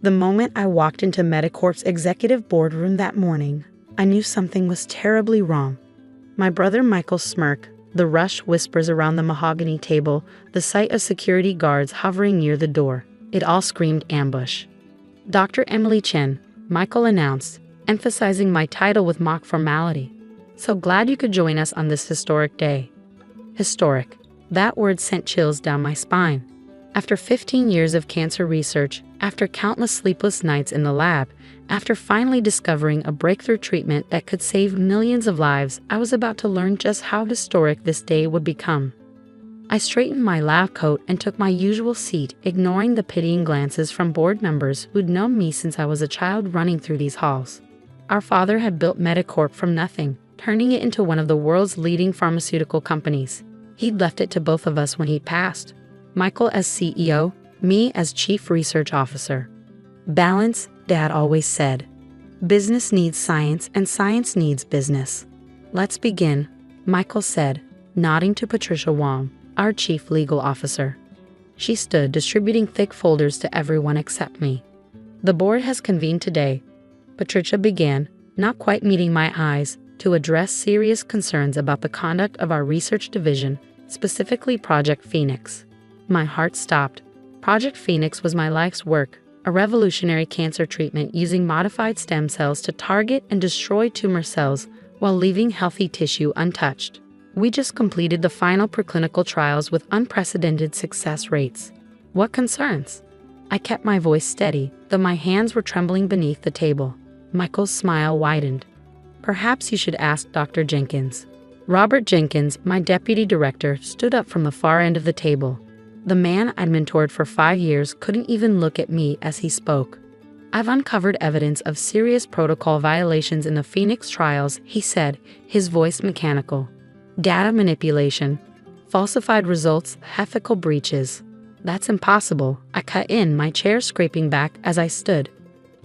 The moment I walked into Medicorp's executive boardroom that morning, I knew something was terribly wrong. My brother Michael's smirk, the rushed whispers around the mahogany table, the sight of security guards hovering near the door, it all screamed ambush. "Dr. Emily Chen," Michael announced, emphasizing my title with mock formality. "So glad you could join us on this historic day." Historic. That word sent chills down my spine. After 15 years of cancer research, after countless sleepless nights in the lab, after finally discovering a breakthrough treatment that could save millions of lives, I was about to learn just how historic this day would become. I straightened my lab coat and took my usual seat, ignoring the pitying glances from board members who'd known me since I was a child running through these halls. Our father had built Medicorp from nothing, turning it into one of the world's leading pharmaceutical companies. He'd left it to both of us when he passed. Michael as CEO, me as Chief Research Officer. Balance, Dad always said. Business needs science and science needs business. "Let's begin," Michael said, nodding to Patricia Wong, our Chief Legal Officer. She stood distributing thick folders to everyone except me. "The board has convened today," Patricia began, not quite meeting my eyes, to address serious concerns about the conduct of our research division, specifically Project Phoenix. My heart stopped. Project Phoenix was my life's work, a revolutionary cancer treatment using modified stem cells to target and destroy tumor cells while leaving healthy tissue untouched. We just completed the final preclinical trials with unprecedented success rates. What concerns? I kept my voice steady, though my hands were trembling beneath the table. Michael's smile widened. "Perhaps you should ask Dr. Jenkins." Robert Jenkins, my deputy director, stood up from the far end of the table. The man I'd mentored for 5 years couldn't even look at me as he spoke. "I've uncovered evidence of serious protocol violations in the Phoenix trials," he said, his voice mechanical. "Data manipulation, falsified results, ethical breaches." "That's impossible," I cut in, my chair scraping back as I stood.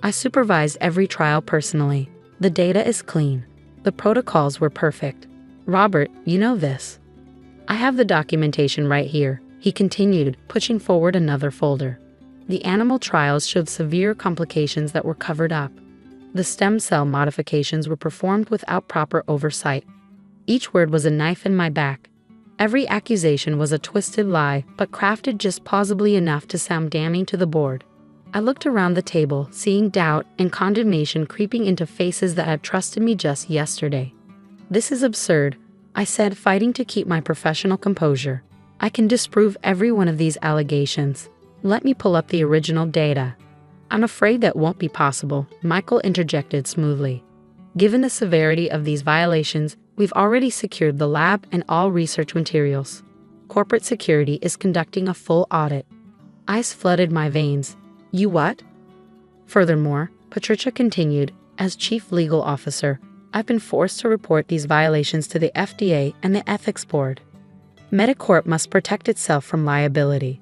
"I supervised every trial personally. The data is clean. The protocols were perfect. Robert, you know this." "I have the documentation right here," he continued, pushing forward another folder. "The animal trials showed severe complications that were covered up. The stem cell modifications were performed without proper oversight." Each word was a knife in my back. Every accusation was a twisted lie, but crafted just plausibly enough to sound damning to the board. I looked around the table, seeing doubt and condemnation creeping into faces that had trusted me just yesterday. "This is absurd," I said, fighting to keep my professional composure. "I can disprove every one of these allegations. Let me pull up the original data." "I'm afraid that won't be possible," Michael interjected smoothly. "Given the severity of these violations, we've already secured the lab and all research materials. Corporate security is conducting a full audit." Ice flooded my veins. "You what?" "Furthermore," Patricia continued, "as Chief Legal Officer, I've been forced to report these violations to the FDA and the Ethics Board. Medicorp must protect itself from liability."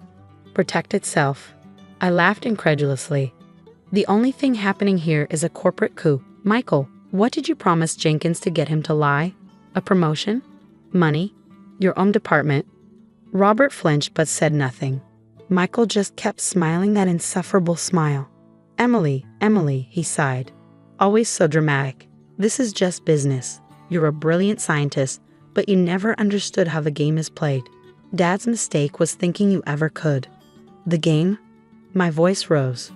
"Protect itself?" I laughed incredulously. "The only thing happening here is a corporate coup. Michael, what did you promise Jenkins to get him to lie? A promotion? Money? Your own department?" Robert flinched but said nothing. Michael just kept smiling that insufferable smile. Emily," he sighed. "Always so dramatic. This is just business. You're a brilliant scientist, but you never understood how the game is played. Dad's mistake was thinking you ever could." "The game?" My voice rose.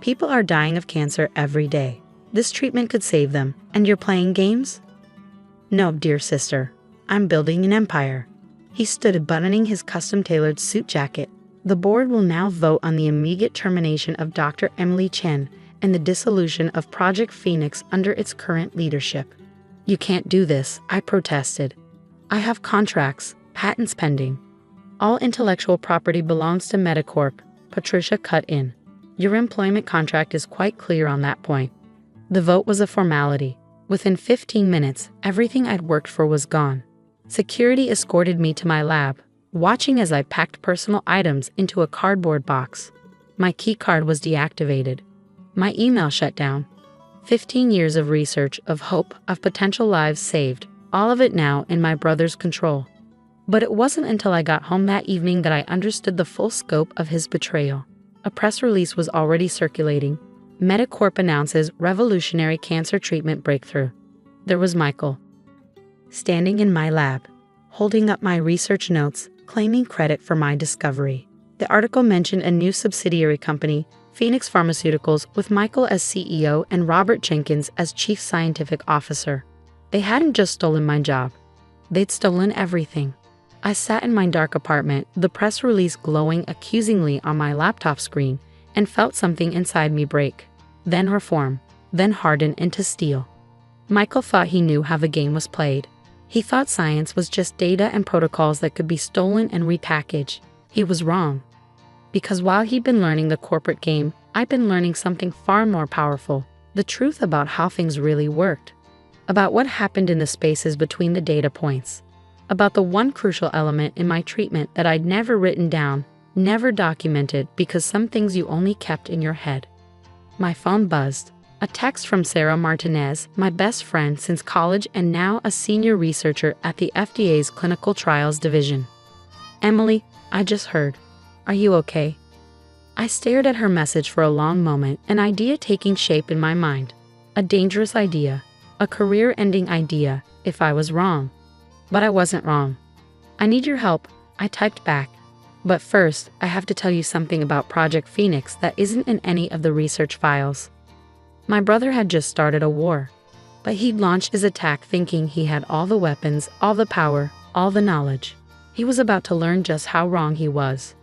"People are dying of cancer every day. This treatment could save them, and you're playing games?" "No, dear sister. I'm building an empire." He stood buttoning his custom-tailored suit jacket. "The board will now vote on the immediate termination of Dr. Emily Chen and the dissolution of Project Phoenix under its current leadership." "You can't do this," I protested. "I have contracts, patents pending. All intellectual property belongs to Medicorp," Patricia cut in. "Your employment contract is quite clear on that point." The vote was a formality. Within 15 minutes, everything I'd worked for was gone. Security escorted me to my lab, watching as I packed personal items into a cardboard box. My keycard was deactivated. My email shut down. 15 years of research, of hope, of potential lives saved, all of it now in my brother's control. But it wasn't until I got home that evening that I understood the full scope of his betrayal. A press release was already circulating. Medicorp announces revolutionary cancer treatment breakthrough. There was Michael, standing in my lab, holding up my research notes, claiming credit for my discovery. The article mentioned a new subsidiary company, Phoenix Pharmaceuticals, with Michael as CEO and Robert Jenkins as Chief Scientific Officer. They hadn't just stolen my job. They'd stolen everything. I sat in my dark apartment, the press release glowing accusingly on my laptop screen, and felt something inside me break, then reform, then harden into steel. Michael thought he knew how the game was played. He thought science was just data and protocols that could be stolen and repackaged. He was wrong. Because while he'd been learning the corporate game, I'd been learning something far more powerful, the truth about how things really worked, about what happened in the spaces between the data points, about the one crucial element in my treatment that I'd never written down, never documented, because some things you only kept in your head. My phone buzzed. A text from Sarah Martinez, my best friend since college and now a senior researcher at the FDA's Clinical Trials Division. "Emily, I just heard. Are you okay?" I stared at her message for a long moment, an idea taking shape in my mind. A dangerous idea. A career-ending idea, if I was wrong. But I wasn't wrong. "I need your help," I typed back. "But first, I have to tell you something about Project Phoenix that isn't in any of the research files." My brother had just started a war, but he'd launched his attack thinking he had all the weapons, all the power, all the knowledge. He was about to learn just how wrong he was.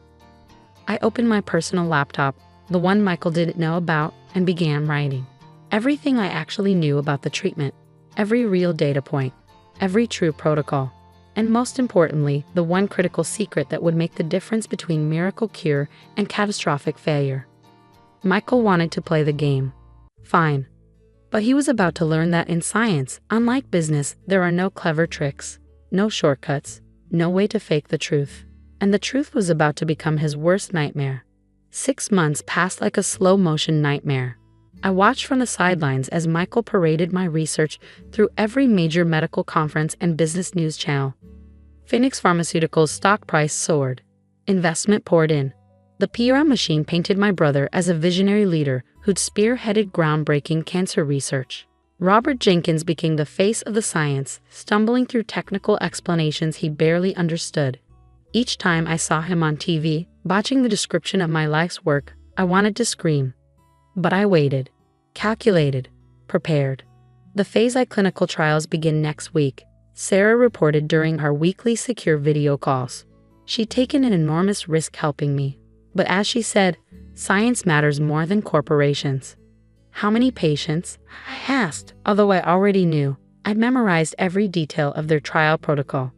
I opened my personal laptop, the one Michael didn't know about, and began writing. Everything I actually knew about the treatment, every real data point, every true protocol, and most importantly, the one critical secret that would make the difference between miracle cure and catastrophic failure. Michael wanted to play the game. Fine. But he was about to learn that in science, unlike business, there are no clever tricks, no shortcuts, no way to fake the truth. And the truth was about to become his worst nightmare. 6 months passed like a slow-motion nightmare. I watched from the sidelines as Michael paraded my research through every major medical conference and business news channel. Phoenix Pharmaceuticals' stock price soared. Investment poured in. The PR machine painted my brother as a visionary leader who'd spearheaded groundbreaking cancer research. Robert Jenkins became the face of the science, stumbling through technical explanations he barely understood. Each time I saw him on TV, botching the description of my life's work, I wanted to scream. But I waited, calculated, prepared. The phase I clinical trials begin next week, Sarah reported during our weekly secure video calls. She'd taken an enormous risk helping me. But as she said, science matters more than corporations. How many patients? I asked, although I already knew. I'd memorized every detail of their trial protocol.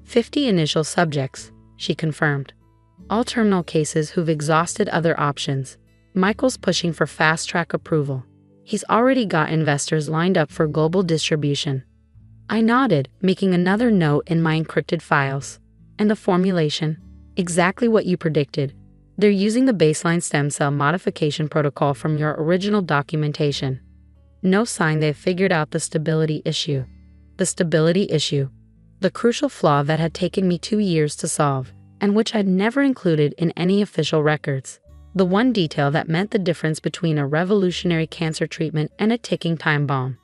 50 initial subjects, she confirmed. All terminal cases who've exhausted other options. Michael's pushing for fast-track approval. He's already got investors lined up for global distribution. I nodded, making another note in my encrypted files. And the formulation? Exactly what you predicted. They're using the baseline stem cell modification protocol from your original documentation. No sign they've figured out the stability issue. The stability issue. The crucial flaw that had taken me 2 years to solve, and which I'd never included in any official records. The one detail that meant the difference between a revolutionary cancer treatment and a ticking time bomb.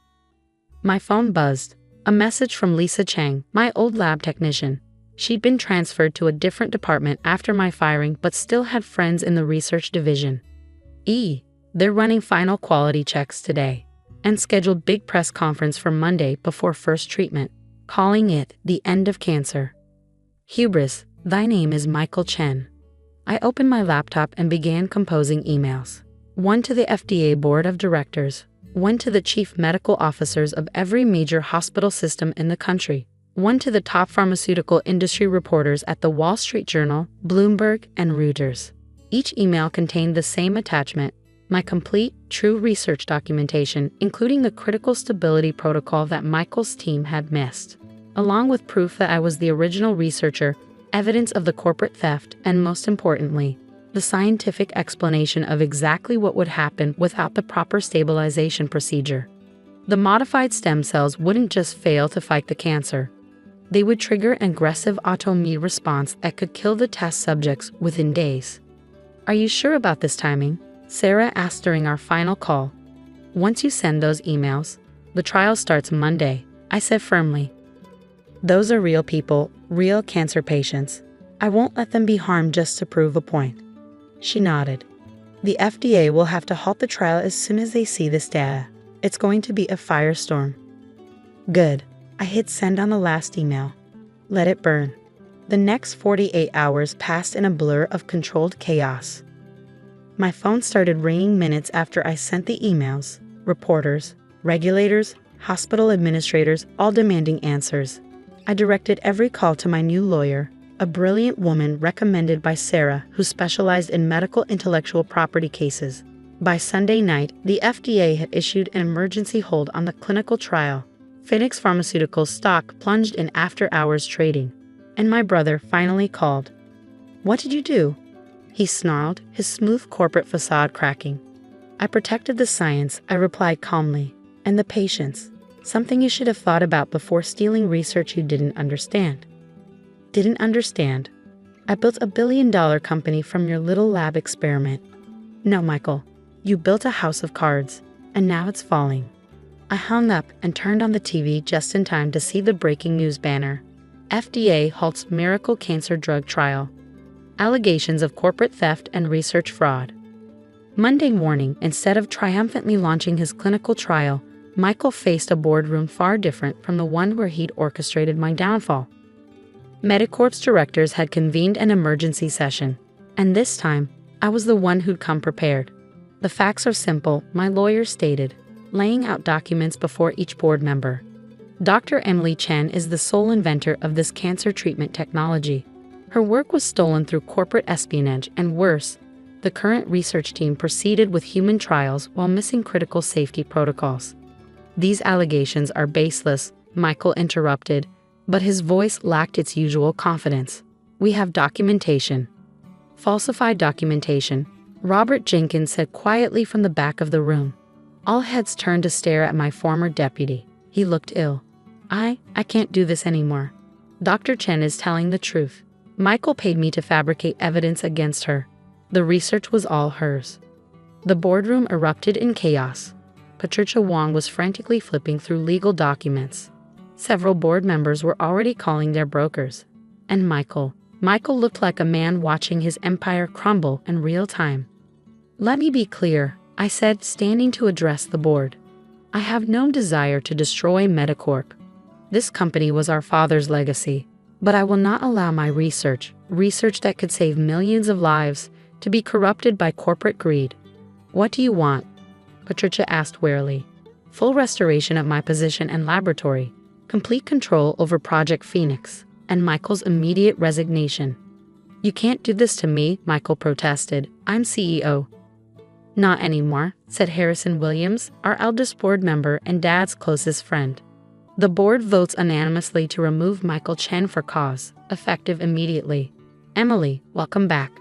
My phone buzzed. A message from Lisa Chang, my old lab technician. She'd been transferred to a different department after my firing but still had friends in the research division. They're running final quality checks today and scheduled big press conference for Monday before first treatment, calling it the end of cancer. Hubris, thy name is Michael Chen. I opened my laptop and began composing emails. One to the FDA Board of Directors, one to the chief medical officers of every major hospital system in the country, one to the top pharmaceutical industry reporters at the Wall Street Journal, Bloomberg, and Reuters. Each email contained the same attachment, my complete, true research documentation, including the critical stability protocol that Michael's team had missed, along with proof that I was the original researcher, evidence of the corporate theft, and most importantly, the scientific explanation of exactly what would happen without the proper stabilization procedure. The modified stem cells wouldn't just fail to fight the cancer. They would trigger an aggressive autoimmune response that could kill the test subjects within days. Are you sure about this timing? Sarah asked during our final call. Once you send those emails, the trial starts Monday, I said firmly. Those are real people, real cancer patients. I won't let them be harmed just to prove a point. She nodded. The FDA will have to halt the trial as soon as they see this data. It's going to be a firestorm. Good. I hit send on the last email. Let it burn. The next 48 hours passed in a blur of controlled chaos. My phone started ringing minutes after I sent the emails. Reporters, regulators, hospital administrators, all demanding answers. I directed every call to my new lawyer, a brilliant woman recommended by Sarah who specialized in medical intellectual property cases. By Sunday night, the FDA had issued an emergency hold on the clinical trial. Phoenix Pharmaceuticals stock plunged in after-hours trading. And my brother finally called. What did you do? He snarled, his smooth corporate facade cracking. I protected the science, I replied calmly, and the patients. Something you should have thought about before stealing research you didn't understand. Didn't understand? I built a billion-dollar company from your little lab experiment. No, Michael, you built a house of cards, and now it's falling. I hung up and turned on the TV just in time to see the breaking news banner. FDA halts miracle cancer drug trial. Allegations of corporate theft and research fraud. Monday morning, instead of triumphantly launching his clinical trial, Michael faced a boardroom far different from the one where he'd orchestrated my downfall. Medicorp's directors had convened an emergency session, and this time, I was the one who'd come prepared. The facts are simple, my lawyer stated, laying out documents before each board member. Dr. Emily Chen is the sole inventor of this cancer treatment technology. Her work was stolen through corporate espionage, and worse, the current research team proceeded with human trials while missing critical safety protocols. These allegations are baseless, Michael interrupted, but his voice lacked its usual confidence. We have documentation. Falsified documentation, Robert Jenkins said quietly from the back of the room. All heads turned to stare at my former deputy. He looked ill. I can't do this anymore. Dr. Chen is telling the truth. Michael paid me to fabricate evidence against her. The research was all hers. The boardroom erupted in chaos. Patricia Wong was frantically flipping through legal documents. Several board members were already calling their brokers. And Michael looked like a man watching his empire crumble in real time. Let me be clear, I said, standing to address the board. I have no desire to destroy Medicorp. This company was our father's legacy, but I will not allow my research that could save millions of lives, to be corrupted by corporate greed. What do you want? Patricia asked wearily. Full restoration of my position and laboratory, complete control over Project Phoenix, and Michael's immediate resignation. You can't do this to me, Michael protested. I'm CEO. Not anymore, said Harrison Williams, our eldest board member and Dad's closest friend. The board votes unanimously to remove Michael Chen for cause, effective immediately. Emily, welcome back.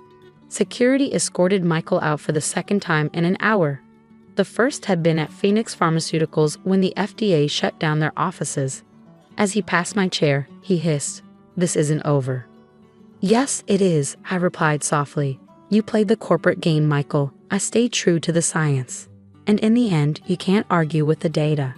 Security escorted Michael out for the second time in an hour. The first had been at Phoenix Pharmaceuticals when the FDA shut down their offices. As he passed my chair, he hissed, "This isn't over." Yes, it is, I replied softly. You played the corporate game, Michael. I stayed true to the science. And in the end, you can't argue with the data.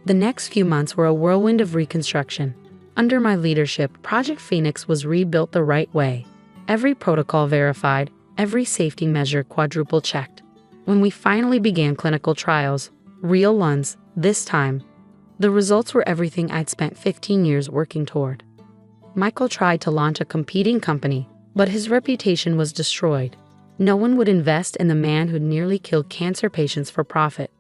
The next few months were a whirlwind of reconstruction. Under my leadership, Project Phoenix was rebuilt the right way. Every protocol verified, every safety measure quadruple checked. When we finally began clinical trials, real ones, this time, the results were everything I'd spent 15 years working toward. Michael tried to launch a competing company, but his reputation was destroyed. No one would invest in the man who'd nearly killed cancer patients for profit.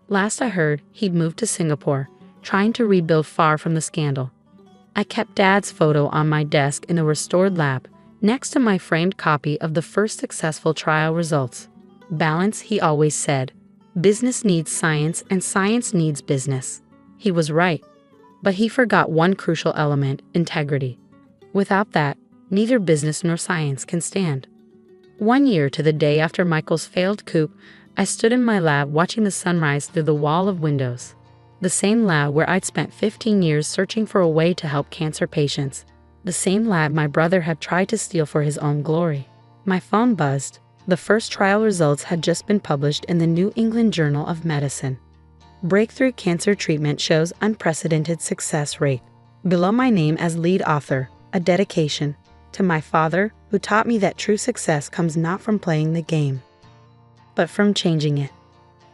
Last I heard, he'd moved to Singapore, trying to rebuild far from the scandal. I kept Dad's photo on my desk in a restored lab, next to my framed copy of the first successful trial results. Balance, he always said. Business needs science and science needs business. He was right. But he forgot one crucial element, integrity. Without that, neither business nor science can stand. 1 year to the day after Michael's failed coup, I stood in my lab watching the sunrise through the wall of windows. The same lab where I'd spent 15 years searching for a way to help cancer patients. The same lab my brother had tried to steal for his own glory. My phone buzzed. The first trial results had just been published in the New England Journal of Medicine. Breakthrough cancer treatment shows unprecedented success rate. Below my name as lead author, a dedication to my father, who taught me that true success comes not from playing the game, but from changing it.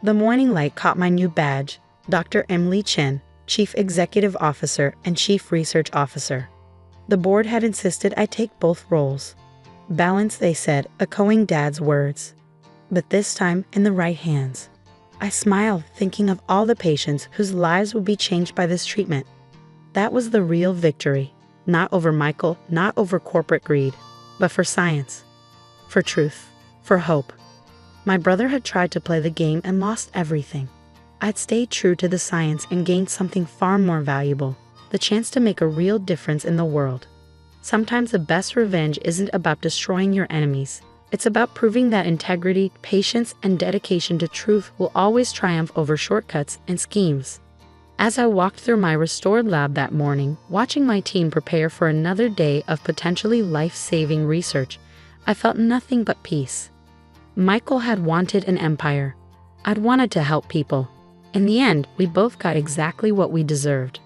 The morning light caught my new badge, Dr. Emily Chen, Chief Executive Officer and Chief Research Officer. The board had insisted I take both roles. Balance, they said, echoing Dad's words. But this time in the right hands. I smiled, thinking of all the patients whose lives would be changed by this treatment. That was the real victory. Not over Michael, not over corporate greed, but for science, for truth, for hope. My brother had tried to play the game and lost everything. I'd stayed true to the science and gained something far more valuable, the chance to make a real difference in the world. Sometimes the best revenge isn't about destroying your enemies. It's about proving that integrity, patience, and dedication to truth will always triumph over shortcuts and schemes. As I walked through my restored lab that morning, watching my team prepare for another day of potentially life-saving research, I felt nothing but peace. Michael had wanted an empire. I'd wanted to help people. In the end, we both got exactly what we deserved.